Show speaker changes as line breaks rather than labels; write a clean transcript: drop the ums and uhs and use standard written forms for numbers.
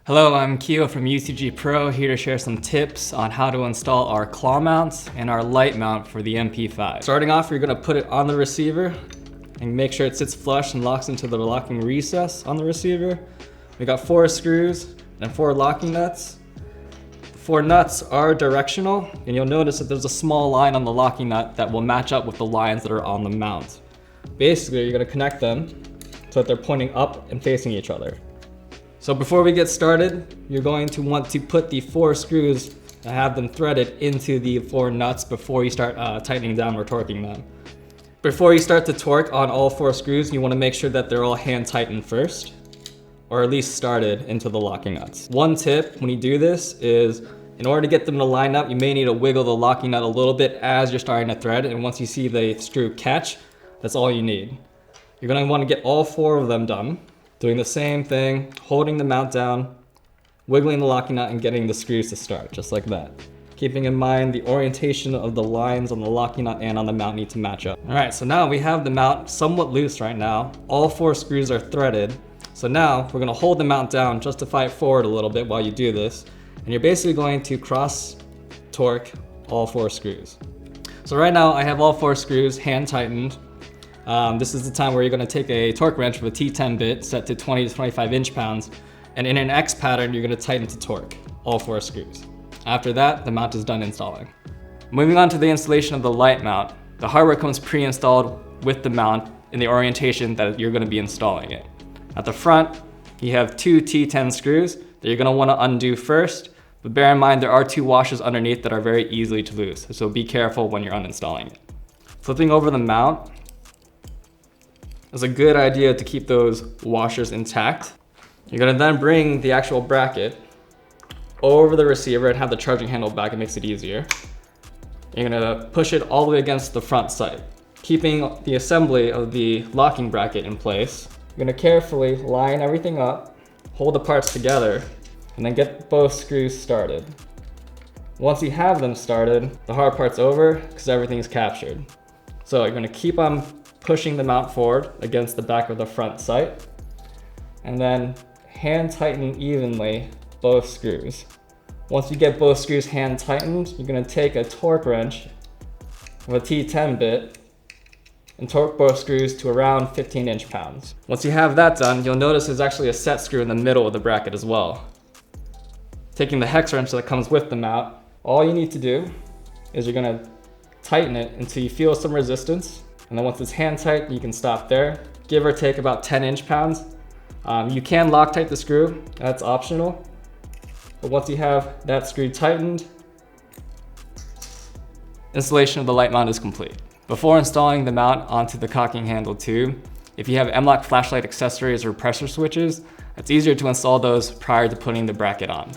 Hello, I'm Keo from UTG Pro, here to share some tips on how to install our claw mounts and our light mount for the MP5. Starting off, you're going to put it on the receiver and make sure it sits flush and locks into the locking recess on the receiver. We got 4 screws and 4 locking nuts. The 4 nuts are directional, and you'll notice that there's a small line on the locking nut that will match up with the lines that are on the mount. Basically, you're going to connect them so that they're pointing up and facing each other. So before we get started, you're going to want to put the 4 screws and have them threaded into the 4 nuts before you start tightening down or torquing them. Before you start to torque on all 4 screws, you want to make sure that they're all hand tightened first, or at least started into the locking nuts. One tip when you do this is, in order to get them to line up, you may need to wiggle the locking nut a little bit as you're starting to thread, and once you see the screw catch, that's all you need. You're going to want to get all 4 of them done, doing the same thing, holding the mount down, wiggling the locking nut, and getting the screws to start, just like that. Keeping in mind the orientation of the lines on the locking nut and on the mount need to match up. All right, so now we have the mount somewhat loose right now. All 4 screws are threaded. So now we're gonna hold the mount down, justify it forward a little bit while you do this. And you're basically going to cross torque all 4 screws. So right now I have all 4 screws hand tightened. This is the time where you're going to take a torque wrench with a T10 bit set to 20 to 25 inch-pounds, and in an X pattern, you're going to tighten to torque all 4 screws. After that, the mount is done installing. Moving on to the installation of the light mount, the hardware comes pre-installed with the mount in the orientation that you're going to be installing it. At the front, you have 2 T10 screws that you're going to want to undo first, but bear in mind there are 2 washers underneath that are very easily to lose, so be careful when you're uninstalling it. Flipping over the mount, it's a good idea to keep those washers intact. You're gonna then bring the actual bracket over the receiver and have the charging handle back. It makes it easier. You're gonna push it all the way against the front sight, keeping the assembly of the locking bracket in place. You're gonna carefully line everything up, hold the parts together, and then get both screws started. Once you have them started, the hard part's over because everything's captured. So you're gonna keep on pushing the mount forward against the back of the front sight, and then hand tighten evenly both screws. Once you get both screws hand tightened, you're going to take a torque wrench with a T10 bit and torque both screws to around 15 inch-pounds. Once you have that done, you'll notice there's actually a set screw in the middle of the bracket as well. Taking the hex wrench that comes with the mount, all you need to do is you're going to tighten it until you feel some resistance. And then once it's hand tight, you can stop there. Give or take about 10 inch-pounds. You can Loctite the screw, that's optional. But once you have that screw tightened, installation of the light mount is complete. Before installing the mount onto the cocking handle tube, if you have M-LOK flashlight accessories or pressure switches, it's easier to install those prior to putting the bracket on.